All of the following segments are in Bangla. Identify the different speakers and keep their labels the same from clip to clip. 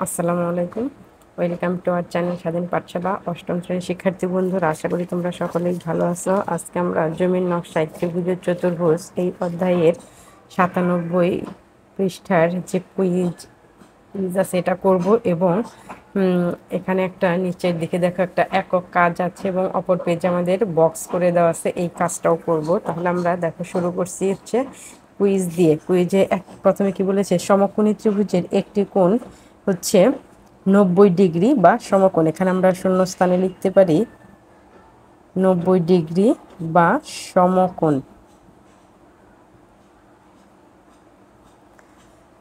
Speaker 1: আসসালামু আলাইকুম। ওয়েলকাম টু আওয়ার চ্যানেল স্বাধীন পাঠশালা। অষ্টম শ্রেণীর শিক্ষার্থী বন্ধুরা, আশা করি তোমরা সকলেই ভালো আছো। আজকে আমরা জমির নকশায় ত্রিভুজের চতুর্ভুজ এই অধ্যায়ের 97 পৃষ্ঠার যে কুইজ আছে এটা করব এবং এখানে একটা নিচের দিকে দেখো একটা একক কাজ আছে এবং অপর পেজে আমাদের বক্স করে দেওয়া আছে, এই কাজটাও করব। তাহলে আমরা দেখো শুরু করছি হচ্ছে কুইজ দিয়ে। কুইজে প্রথমে কি বলেছে, সমকোণী ত্রিভুজের একটি কোণ হচ্ছে 90 ডিগ্রি বা সমকোণ। এখানে আমরা শূন্যস্থানে লিখতে পারি 90 ডিগ্রি বা সমকোণ।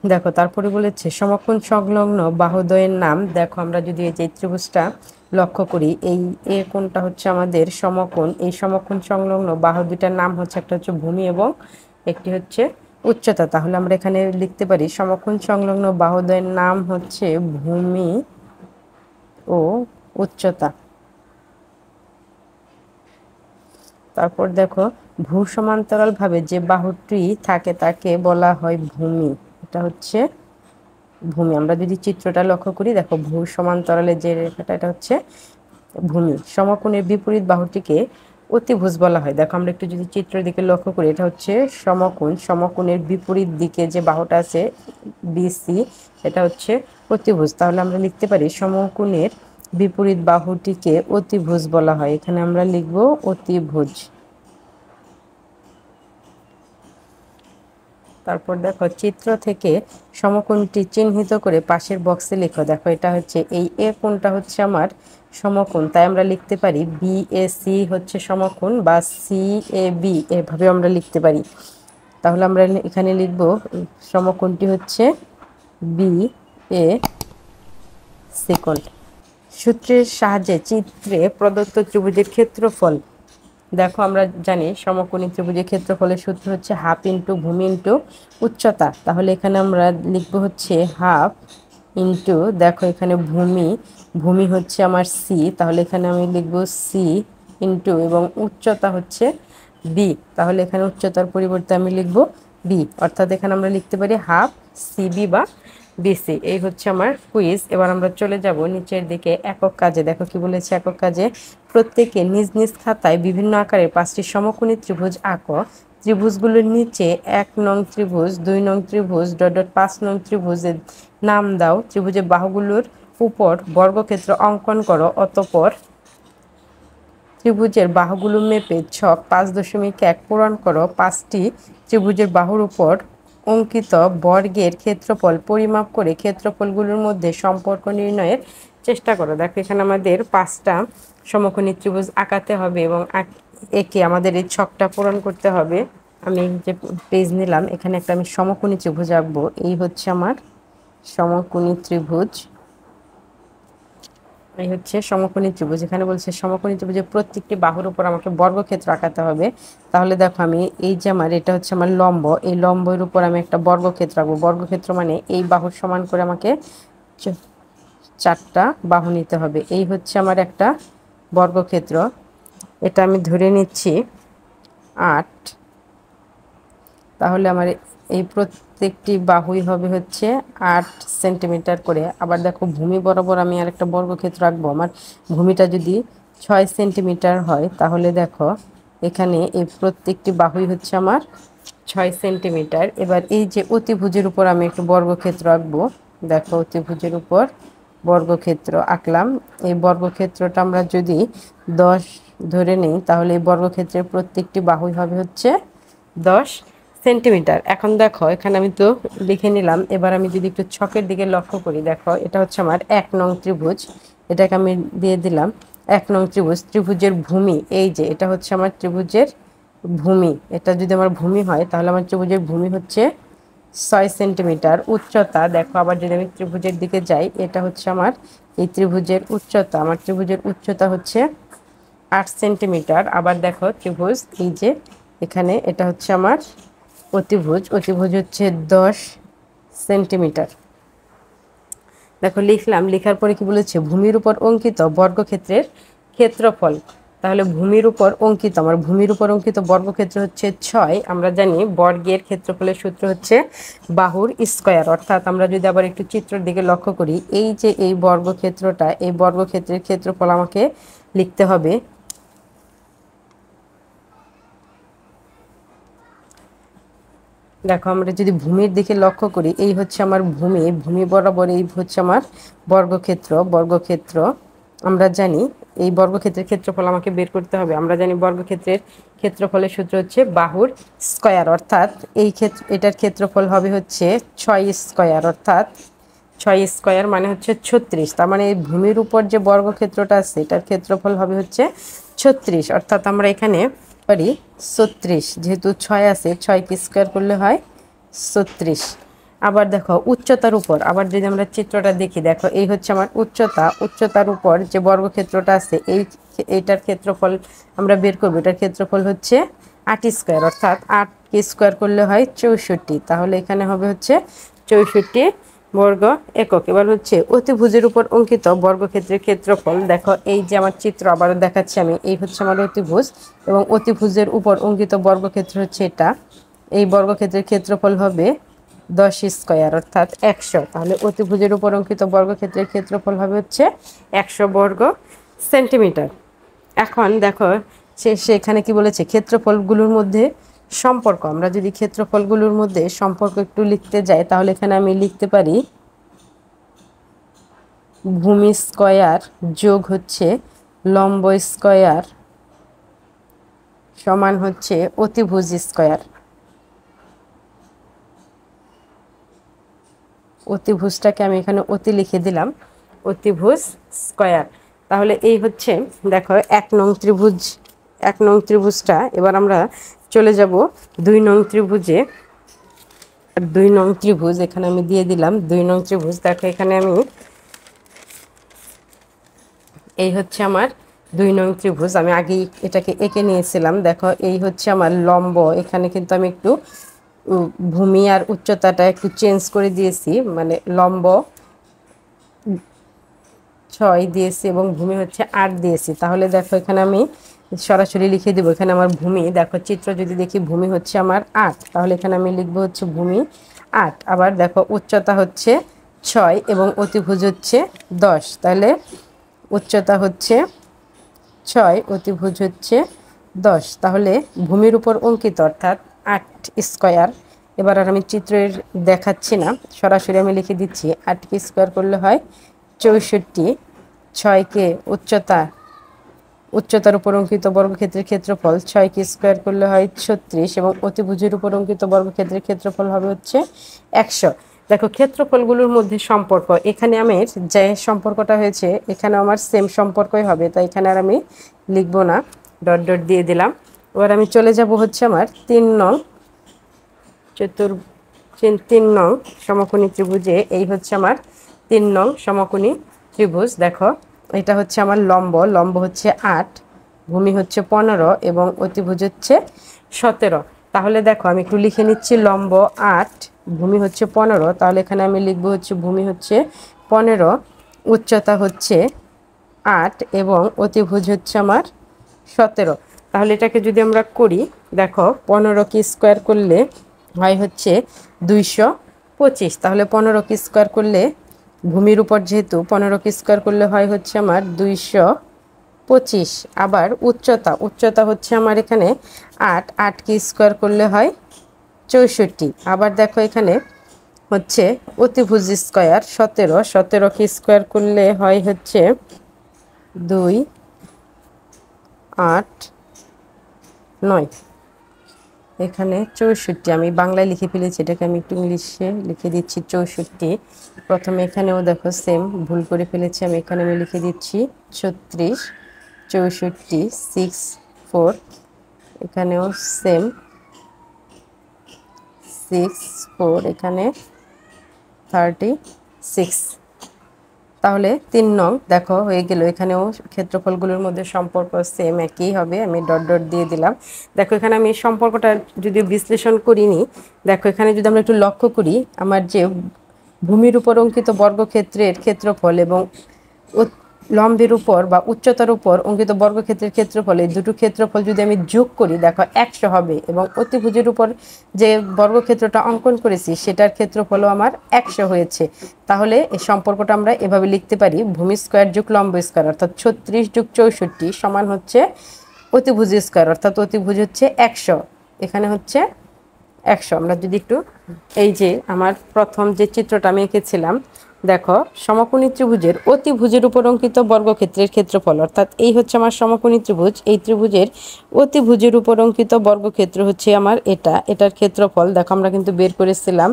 Speaker 1: দেখো তারপরে বলেছে সমকোণ সংলগ্ন বাহুদ্বয়ের নাম। দেখো আমরা যদি এই যে ত্রিভুজটা লক্ষ্য করি, এই এ কোণটা হচ্ছে আমাদের সমকোণ। এই সমকোণ সংলগ্ন বাহু দুটার নাম হচ্ছে, একটা হচ্ছে ভূমি এবং একটি হচ্ছে উচ্চতা। তাহলে আমরা এখানে লিখতে পারি সমকোণ সংলগ্ন বাহুদ্বয়ের নাম হচ্ছে ভূমি ও উচ্চতা। তারপর দেখো ভূ সমান্তরাল ভাবে যে বাহুটি থাকে তাকে বলা হয় ভূমি। এটা হচ্ছে ভূমি। আমরা যদি চিত্রটা লক্ষ্য করি, দেখো ভূ সমান্তরালের যে রেখাটা এটা হচ্ছে ভূমি। সমকোণের বিপরীত বাহুটিকে অতিভুজ বলা হয়। দেখো আমরা একটু যদি চিত্রের দিকে লক্ষ্য করি, এটা হচ্ছে সমকোণ। সমকোণের বিপরীত দিকে যে বাহুটা আছে বিসি, এটা হচ্ছে অতিভুজ। তাহলে আমরা লিখতে পারি সমকোণের বিপরীত বাহুটিকে অতিভুজ বলা হয়। এখানে আমরা লিখব অতিভুজ। তারপর দেখো চিত্র থেকে সমকোণটি চিহ্নিত করে পাশের বক্সে লিখো। দেখো এটা হচ্ছে এই এ কোণটা হচ্ছে আমার সমকোণ, তাই আমরা লিখতে পারি বিএসি হচ্ছে সমকোণ বা সিএবি, এভাবে আমরা লিখতে পারি। তাহলে আমরা এখানে লিখব সমকোণটি হচ্ছে বি এ সি কোণ। সূত্রের সাহায্যে চিত্রে প্রদত্ত ত্রিভুজের ক্ষেত্রফল। দেখো আমরা জানি সমকোণী ত্রিভুজের ক্ষেত্রফলের সূত্র হচ্ছে হাফ ইন্টু ভূমি ইন্টু উচ্চতা। তাহলে এখানে আমরা লিখবো হচ্ছে হাফ ইন্টু, দেখো এখানে ভূমি, ভূমি হচ্ছে আমার সি, তাহলে এখানে আমি লিখবো সি ইন্টু এবং উচ্চতা হচ্ছে বি। তাহলে এখানে উচ্চতার পরিবর্তে আমি লিখবো বি, অর্থাৎ এখানে আমরা লিখতে পারি হাফ সিবি বা বিসি। এই হচ্ছে আমার কুইজ। এবার আমরা চলে যাব নিচের দিকে একক কাজে। দেখো কি বলেছে একক কাজে, প্রত্যেকে নিজ নিজ খাতায় বিভিন্ন আকারের 5টি সমকোণী ত্রিভুজ আঁকো। ত্রিভুজগুলোর নিচে 1 নং ত্রিভুজ, 2 নং ত্রিভুজ ডট ডট 5 নং ত্রিভুজের নাম দাও। ত্রিভুজের বাহুগুলোর উপর বর্গক্ষেত্র অঙ্কন করো। অতঃপর ত্রিভুজের বাহুগুলো মেপে ছক 5.1 পূরণ করো। 5টি ত্রিভুজের বাহুর উপর অঙ্কিত বর্গের ক্ষেত্রফল পরিমাপ করে ক্ষেত্রফলগুলোর মধ্যে সম্পর্ক নির্ণয়ের চেষ্টা করো। দেখো এখানে আমাদের 5টা সমকোণী ত্রিভুজ আঁকাতে হবে এবং একে আমাদের এই ছকটা পূরণ করতে হবে। আমি যে পেজ নিলাম, এখানে একটা আমি সমকোণী ত্রিভুজ আঁকবো। এই হচ্ছে আমার সমকোণী ত্রিভুজ। এই হচ্ছে সমকোণী ত্রিভুজ। এখানে বলছে সমকোণী ত্রিভুজের প্রত্যেকটি বাহুর উপর আমাকে বর্গক্ষেত্র আঁকাতে হবে। তাহলে দেখো আমি এই যে আমার এটা হচ্ছে আমার লম্ব, এই লম্বের উপর আমি একটা বর্গক্ষেত্র আঁকবো। বর্গক্ষেত্র মানে এই বাহুর সমান করে আমাকে 4টা বাহু নিতে হবে। এই হচ্ছে আমার একটা বর্গক্ষেত্র। এটা আমি ধরে নিচ্ছি 8। তাহলে আমার এই প্রত্যেকটি বাহুই হবে হচ্ছে 8 সেন্টিমিটার করে। আবার দেখো ভূমি বরাবর আমি আর একটা বর্গক্ষেত্র আঁকবো। আমার ভূমিটা যদি 6 সেন্টিমিটার হয়, তাহলে দেখো এখানে এই প্রত্যেকটি বাহুই হচ্ছে আমার 6 সেন্টিমিটার। এবার এই যে অতিভুজের উপর আমি একটু বর্গক্ষেত্র আঁকবো। দেখো অতিভুজের উপর বর্গক্ষেত্র আঁকলাম। এই বর্গক্ষেত্রটা আমরা যদি 10 ধরে নিই, তাহলে এই বর্গক্ষেত্রের প্রত্যেকটি বাহুই হবে হচ্ছে 10 সেন্টিমিটার। এখন দেখো এখানে আমি তো লিখে নিলাম। এবার আমি যদি একটু ছকের দিকে লক্ষ্য করি, দেখো এটা হচ্ছে আমার 1 নং ত্রিভুজ। এটাকে আমি দিয়ে দিলাম 1 নং ত্রিভুজ। ত্রিভুজের ভূমি এই যে এটা হচ্ছে আমার ত্রিভুজের ভূমি। এটা যদি আমার ভূমি হয়, তাহলে আমার ত্রিভুজের ভূমি হচ্ছে 6 সেন্টিমিটার। উচ্চতা দেখো, আবার যদি আমি ত্রিভুজের দিকে যাই, এটা হচ্ছে আমার এই ত্রিভুজের উচ্চতা। আমার ত্রিভুজের উচ্চতা হচ্ছে 8 সেন্টিমিটার। আবার দেখো ত্রিভুজ এই যে এখানে এটা হচ্ছে আমার অতিভুজ। অতিভুজ হচ্ছে 10 সেন্টিমিটার। দেখো লিখলাম, লেখার পরে কি বলেছে, ভূমির উপর অঙ্কিত বর্গক্ষেত্রের ক্ষেত্রফল। তাহলে ভূমির উপর অঙ্কিত, আমার ভূমির উপর অঙ্কিত বর্গক্ষেত্র হচ্ছে 6। আমরা জানি বর্গের ক্ষেত্রফলের সূত্র হচ্ছে বাহুর স্কয়ার। অর্থাৎ আমরা যদি আবার একটু চিত্রের দিকে লক্ষ্য করি, এই যে এই বর্গক্ষেত্রটা, এই বর্গক্ষেত্রের ক্ষেত্রফল আমাকে লিখতে হবে দেখো আমরা যদি ভূমির দিকে লক্ষ্য করি, এই হচ্ছে আমার ভূমি, ভূমি বরাবর এই হচ্ছে আমার বর্গক্ষেত্র আমরা জানি এই বর্গক্ষেত্রের ক্ষেত্রফল আমাকে বের করতে হবে। আমরা জানি বর্গক্ষেত্রের ক্ষেত্রফলের সূত্র হচ্ছে বাহুর স্কয়ার, অর্থাৎ এটার ক্ষেত্রফল হবে হচ্ছে 6 স্কয়ার, অর্থাৎ 6 স্কয়ার মানে হচ্ছে 36। তার মানে এই ভূমির উপর যে বর্গক্ষেত্রটা আছে এটার ক্ষেত্রফল হবে হচ্ছে 36, অর্থাৎ আমরা এখানে পারি 36, যেহেতু 6 আছে 6 কে স্কয়ার করলে হয় 36। আবার দেখো উচ্চতার উপর, আবার যদি আমরা চিত্রটা দেখি, দেখো এই হচ্ছে আমার উচ্চতার উপর যে বর্গক্ষেত্রটা আছে এইটার ক্ষেত্রফল আমরা বের করবো। এটার ক্ষেত্রফল হচ্ছে 8 স্কয়ার, অর্থাৎ 8 কে স্কয়ার করলে হয় 64। তাহলে এখানে হবে হচ্ছে 64 বর্গ একক। এবার হচ্ছে অতিভুজের উপর অঙ্কিত বর্গক্ষেত্রের ক্ষেত্রফল। দেখো এই যে আমার চিত্র আবারও দেখাচ্ছি আমি, এই হচ্ছে আমার অতিভুজ এবং অতিভুজের উপর অঙ্কিত বর্গক্ষেত্র হচ্ছে এটা। এই বর্গক্ষেত্রের ক্ষেত্রফল হবে 10 স্কয়ার, অর্থাৎ 100। তাহলে অতিভুজের উপর অঙ্কিত বর্গক্ষেত্রের ক্ষেত্রফল হবে হচ্ছে 100 বর্গ সেন্টিমিটার। এখন দেখো সেখানে কি বলেছে, ক্ষেত্রফলগুলোর মধ্যে সম্পর্ক। আমরা যদি ক্ষেত্রফলগুলোর মধ্যে সম্পর্ক একটু লিখতে যাই, তাহলে এখানে আমি লিখতে পারি ভূমি স্কয়ার যোগ হচ্ছে লম্ব স্কয়ার সমান হচ্ছে অতিভুজ স্কয়ার। অতিভুজটাকে আমি এখানে অতি লিখে দিলাম, অতিভুজ স্কয়ার। তাহলে এই হচ্ছে দেখো 1 নং ত্রিভুজটা। এবার আমরা চলে যাব 2 নং ত্রিভুজে। 2 নং ত্রিভুজ এখানে আমি দিয়ে দিলাম 2 নং ত্রিভুজ। দেখো এখানে আমি এই হচ্ছে আমার 2 নং ত্রিভুজ, আমি আগেই এটাকে এঁকে নিয়েছিলাম। দেখো এই হচ্ছে আমার লম্ব, এখানে কিন্তু আমি একটু ভূমি আর উচ্চতাটা একটু চেঞ্জ করে দিয়েছি, মানে লম্ব 6 দিয়েছি এবং ভূমি হচ্ছে 8 দিয়েছি। তাহলে দেখো এখানে আমি সরাসরি লিখে দিব, এখানে আমার ভূমি, দেখো চিত্র যদি দেখি ভূমি হচ্ছে আমার 8, তাহলে এখানে আমি লিখবো হচ্ছে ভূমি 8। আবার দেখো উচ্চতা হচ্ছে 6 এবং অতিভুজ হচ্ছে 10, তাহলে উচ্চতা হচ্ছে 6, অতিভুজ হচ্ছে 10। তাহলে ভূমির উপর অঙ্কিত অর্থাৎ 8 স্কয়ার। এবার আর আমি চিত্রের দেখাচ্ছি না, সরাসরি আমি লিখে দিচ্ছি 8 কে স্কয়ার করলে হয় 64। 6কে উচ্চতার উপর অঙ্কিত বর্গক্ষেত্রের ক্ষেত্রফল 6 কে স্কয়ার করলে হয় 36 এবং অতিভুজের উপর অঙ্কিত বর্গক্ষেত্রের ক্ষেত্রফল হবে হচ্ছে 100। দেখো ক্ষেত্রফলগুলোর মধ্যে সম্পর্ক, এখানে আমার যে সম্পর্কটা হয়েছে এখানে আমার সেম সম্পর্কই হবে, তাই এখানে আর আমি লিখব না, ডট ডট দিয়ে দিলাম। এবার আমি চলে যাব হচ্ছে আমার 3 নং সমকোণী ত্রিভুজে। এই হচ্ছে আমার 3 নং সমকোণী ত্রিভুজ। দেখো এটা হচ্ছে আমার লম্ব হচ্ছে 8, ভূমি হচ্ছে 15 এবং অতিভুজ হচ্ছে 17। তাহলে দেখো আমি একটু লিখে নিচ্ছি, লম্ব 8, ভূমি হচ্ছে 15, তাহলে এখানে আমি লিখবো হচ্ছে ভূমি হচ্ছে 15, উচ্চতা হচ্ছে 8 এবং অতিভুজ হচ্ছে আমার 17। তাহলে এটাকে যদি আমরা করি, দেখো 15 কে স্কয়ার করলে হয় হচ্ছে 225। তাহলে 15 কে স্কয়ার করলে ভূমির উপর যেহেতু 15 কে স্কয়ার করলে হয় হচ্ছে আমার 225। আবার উচ্চতা হচ্ছে আমার এখানে 8 কে স্কয়ার করলে হয় 64। আবার দেখো এখানে হচ্ছে অতিভুজ স্কয়ার 17 কে স্কয়ার করলে হয় হচ্ছে 2, 8, 9। এখানে 64, আমি বাংলায় লিখে ফেলেছি, এটাকে আমি একটু ইংলিশে লিখে দিচ্ছি 64। প্রথমে এখানেও দেখো সেম ভুল করে ফেলেছি, আমি এখানে লিখে দিচ্ছি 36, 64, 6, 4। এখানেও সেম 6, 4, এখানে 36। তাহলে 3 নং দেখো হয়ে গেল। এখানেও ক্ষেত্রফলগুলোর মধ্যে সম্পর্ক সেম একই হবে, আমি ডট ডট দিয়ে দিলাম। দেখো এখানে আমি সম্পর্কটা যদি বিশ্লেষণ করিনি, দেখো এখানে যদি আমরা একটু লক্ষ্য করি, আমার যে ভূমির উপর অঙ্কিত বর্গক্ষেত্রের ক্ষেত্রফল এবং লম্বের উপর বা উচ্চতার উপর অঙ্কিত বর্গক্ষেত্রের ক্ষেত্রফল, এই দুটো ক্ষেত্রফল যদি আমি যোগ করি দেখো 100 হবে, এবং অতিভুজের উপর যে বর্গক্ষেত্রটা অঙ্কন করেছি সেটার ক্ষেত্রফলও আমার 100 হয়েছে। তাহলে এই সম্পর্কটা আমরা এভাবে লিখতে পারি, ভূমি স্কয়ার যোগ লম্ব স্কয়ার অর্থাৎ 36 যোগ 64 সমান হচ্ছে অতিভুজ স্কয়ার অর্থাৎ অতিভুজ হচ্ছে 100, এখানে হচ্ছে 100। আমরা যদি একটু এই যে আমার প্রথম যে চিত্রটা আমি এঁকেছিলাম দেখো, সমকোণী ত্রিভুজের অতিভুজের উপর অঙ্কিত বর্গক্ষেত্রের ক্ষেত্রফল অর্থাৎ এই হচ্ছে আমার সমকোণী ত্রিভুজ, এই ত্রিভুজের অতিভুজের উপর অঙ্কিত বর্গক্ষেত্র হচ্ছে আমার এটার ক্ষেত্রফল দেখো আমরা কিন্তু বের করেছিলাম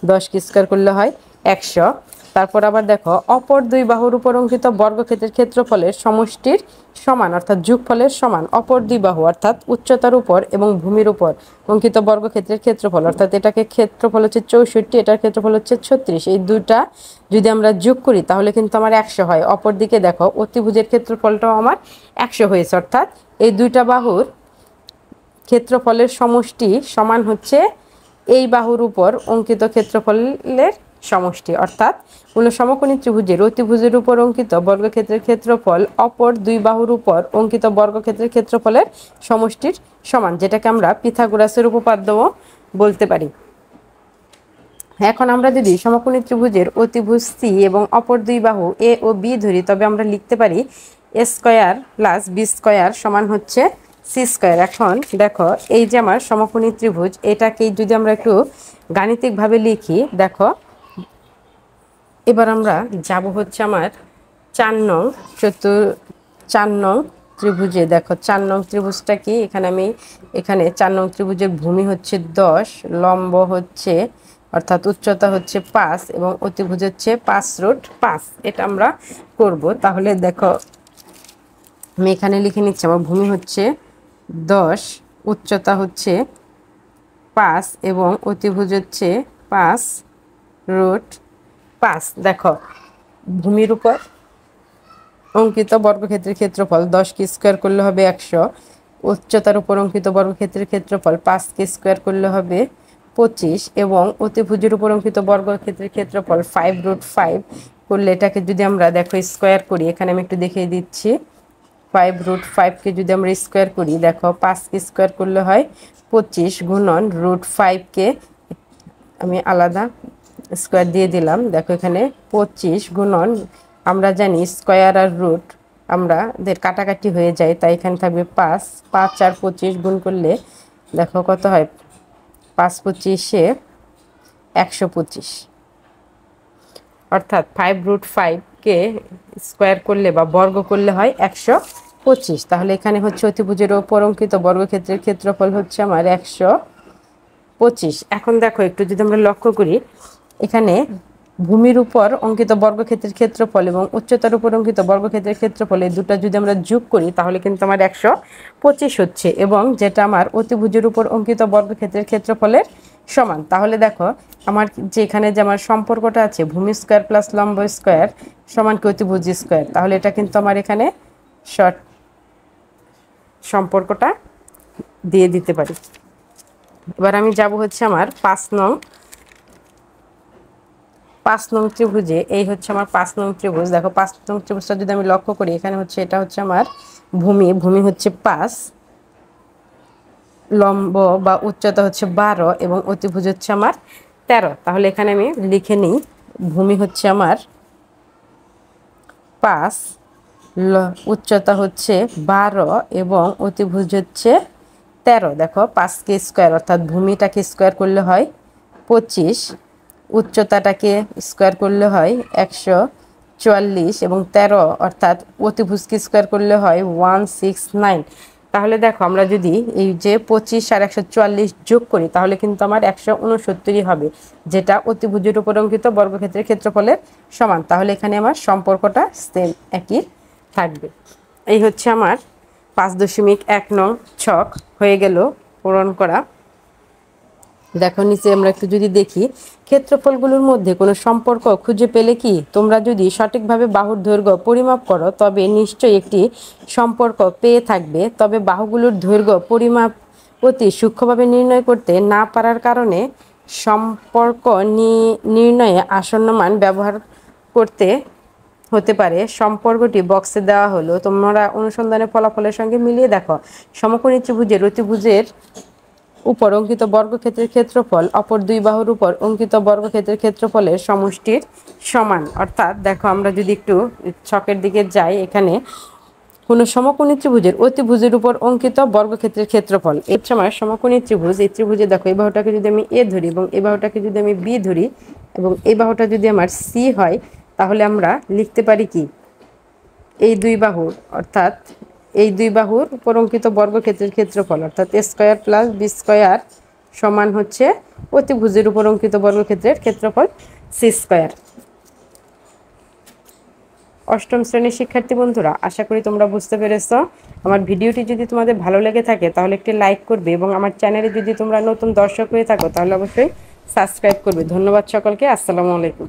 Speaker 1: 10 কে স্কয়ার করলে হয় 100। তারপর আবার দেখো অপর দুই বাহুর উপর অঙ্কিত বর্গক্ষেত্রের ক্ষেত্রফলের সমষ্টির সমান অর্থাৎ যোগফলের সমান অপর দুই বাহু অর্থাৎ উচ্চতার উপর এবং ভূমির উপর অঙ্কিত বর্গক্ষেত্রের ক্ষেত্রফল অর্থাৎ এটাকে ক্ষেত্রফল হচ্ছে 64, এটার ক্ষেত্রফল হচ্ছে 36, এই দুইটা যদি আমরা যোগ করি তাহলে কিন্তু আমার 100 হয়। অপর দিকে দেখো অতিভুজের ক্ষেত্রফলটাও আমার 100 হয়েছে অর্থাৎ এই দুইটা বাহুর ক্ষেত্রফলের সমষ্টি সমান হচ্ছে এই বাহুর উপর অঙ্কিত ক্ষেত্রফলের সমষ্টি, অর্থাৎ কোনো সমকোণী ত্রিভুজের অতিভুজের উপর অঙ্কিত বর্গক্ষেত্রের ক্ষেত্রফল অপর দুই বাহুর উপর অঙ্কিত বর্গক্ষেত্রের ক্ষেত্রফলের সমষ্টির সমান, যেটাকে আমরা পিথাগোরাসের উপপাদ্যও বলতে পারি। এখন আমরা যদি সমকোণী ত্রিভুজের অতিভুজ সি এবং অপর দুই বাহু এ ও বি ধরি তবে আমরা লিখতে পারি এ স্কয়ার প্লাস বি স্কয়ার সমান হচ্ছে সি স্কয়ার। এখন দেখো এই যে আমার সমকোণী ত্রিভুজ, এটাকেই যদি আমরা একটু গাণিতিকভাবে লিখি দেখো, এবার আমরা যাব হচ্ছে আমার 4 নং ত্রিভুজে। দেখো 4 নং ত্রিভুজটা কি, এখানে 4 নং ত্রিভুজের ভূমি হচ্ছে 10, লম্ব হচ্ছে অর্থাৎ উচ্চতা হচ্ছে 5 এবং অতিভুজ হচ্ছে 5√5, এটা আমরা করব। তাহলে দেখো আমি এখানে লিখে নিচ্ছি, আমার ভূমি হচ্ছে 10, উচ্চতা হচ্ছে 5 এবং অতিভুজ হচ্ছে 5√5। দেখো ভূমির উপর অঙ্কিত বর্গক্ষেত্রের ক্ষেত্রফল 10 কে স্কয়ার করলে হবে 100, উচ্চতার উপর অঙ্কিত বর্গক্ষেত্রের ক্ষেত্রফল 5 কে স্কয়ার করলে হবে 25 এবং অতিভুজের উপর অঙ্কিত বর্গক্ষেত্রের ক্ষেত্রফল 5√5 করলে এটাকে যদি আমরা দেখো স্কয়ার করি, এখানে আমি একটু দেখিয়ে দিচ্ছি, 5√5 কে যদি আমরা স্কয়ার করি দেখো 5 কে স্কয়ার করলে হয় 25 গুণন √5 কে আমি আলাদা স্কয়ার দিয়ে দিলাম। দেখো এখানে 25 গুণন, আমরা জানি স্কয়ার আর রুট আমাদের কাটাকাটি হয়ে যায়, তাই এখানে থাকবে 5, 5 আর 25 গুণ করলে দেখো কত হয়, 5 25 125, অর্থাৎ 5√5 কে স্কয়ার করলে বা বর্গ করলে হয় 125। তাহলে এখানে হচ্ছে অতিভুজের উপর অঙ্কিত বর্গক্ষেত্রের ক্ষেত্রফল হচ্ছে আমার 125। এখন দেখো একটু যদি আমরা লক্ষ্য করি, এখানে ভূমির উপর অঙ্কিত বর্গক্ষেত্রের ক্ষেত্রফল এবং উচ্চতার উপর অঙ্কিত বর্গক্ষেত্রের ক্ষেত্রফল এই দুটো যদি আমরা যোগ করি তাহলে কিন্তু আমার 125 হচ্ছে, এবং যেটা আমার অতিভুজের উপর অঙ্কিত বর্গক্ষেত্রের ক্ষেত্রফলের সমান। তাহলে দেখো আমার যে এখানে যে আমার সম্পর্কটা আছে ভূমি স্কয়ার প্লাস লম্ব স্কয়ার সমান কি অতিভুজ স্কয়ার, তাহলে এটা কিন্তু আমার এখানে শর্ট সম্পর্কটা দিয়ে দিতে পারি। এবার আমি যাব হচ্ছে আমার 5 নং ত্রিভুজে। এই হচ্ছে আমার 5 নং ত্রিভুজ। দেখো 5 নং ত্রিভুজটা যদি আমি লক্ষ্য করি, এখানে হচ্ছে এটা হচ্ছে আমার ভূমি হচ্ছে 5, লম্ব বা উচ্চতা হচ্ছে 12 এবং অতিভুজ হচ্ছে আমার 13। তাহলে এখানে আমি লিখে নিই, ভূমি হচ্ছে আমার 5, উচ্চতা হচ্ছে 12 এবং অতিভুজ হচ্ছে 13। দেখো 5 কে স্কয়ার অর্থাৎ ভূমিটাকে স্কয়ার করলে হয় 25, উচ্চতাটাকে স্কয়ার করলে হয় 144 এবং 13 অর্থাৎ অতিভুজকে স্কয়ার করলে হয় 169। তাহলে দেখো আমরা যদি এই যে 25 আর 144 যোগ করি তাহলে কিন্তু আমার 169 হবে, যেটা অতিভুজের উপর অঙ্কিত বর্গক্ষেত্রের ক্ষেত্রফলের সমান। তাহলে এখানে আমার সম্পর্কটা সেম একই থাকবে। এই হচ্ছে আমার 5.1 নং ছক হয়ে গেল পূরণ করা। দেখো নিচে আমরা একটু যদি দেখি, ক্ষেত্রফলগুলোর মধ্যে কোনো সম্পর্ক খুঁজে পেলে কি তোমরা যদি সঠিকভাবে বাহুর দৈর্ঘ্য পরিমাপ করো তবে নিশ্চয়ই একটি সম্পর্ক পেয়ে থাকবে। তবে বাহুগুলোর দৈর্ঘ্য পরিমাপ অতি সূক্ষ্মভাবে নির্ণয় করতে না পারার কারণে সম্পর্ক নির্ণয়ে আসন্ন মান ব্যবহার করতে হতে পারে সম্পর্কটি বক্সে দেওয়া হলো। তোমরা অনুসন্ধানের ফলাফলের সঙ্গে মিলিয়ে দেখো। সমকোণী ত্রিভুজের অতিভুজের উপর অঙ্কিত বর্গক্ষেত্রের ক্ষেত্রফল অপর দুই বাহুর উপর অঙ্কিত বর্গক্ষেত্রের ক্ষেত্রফলের সমষ্টির সমান। অর্থাৎ দেখো, আমরা যদি একটু ছকের দিকে যাই, এখানে কোনো সমকোণী ত্রিভুজের অতিভুজের উপর অঙ্কিত বর্গক্ষেত্রের ক্ষেত্রফল এর সময় সমকোণী ত্রিভুজ, এই ত্রিভুজে দেখো এই বাহুটাকে যদি আমি এ ধরি এবং এই বাহুটাকে যদি আমি বি ধরি এবং এই বাহুটা যদি আমার সি হয়, তাহলে আমরা লিখতে পারি কি, এই দুই বাহুর অর্থাৎ এই দুই বাহুর উপর অঙ্কিত বর্গক্ষেত্রের ক্ষেত্রফল অর্থাৎ এ স্কোয়ার প্লাস বি স্কোয়ার সমান হচ্ছে অতিভুজের উপর অঙ্কিত বর্গক্ষেত্রের ক্ষেত্রফল সি স্কোয়ার। অষ্টম শ্রেণীর শিক্ষার্থী বন্ধুরা, আশা করি তোমরা বুঝতে পেরেছ। আমার ভিডিওটি যদি তোমাদের ভালো লেগে থাকে তাহলে একটি লাইক করবে এবং আমার চ্যানেলে যদি তোমরা নতুন দর্শক হয়ে থাকো তাহলে অবশ্যই সাবস্ক্রাইব করবে। ধন্যবাদ সকলকে। আসসালামু আলাইকুম।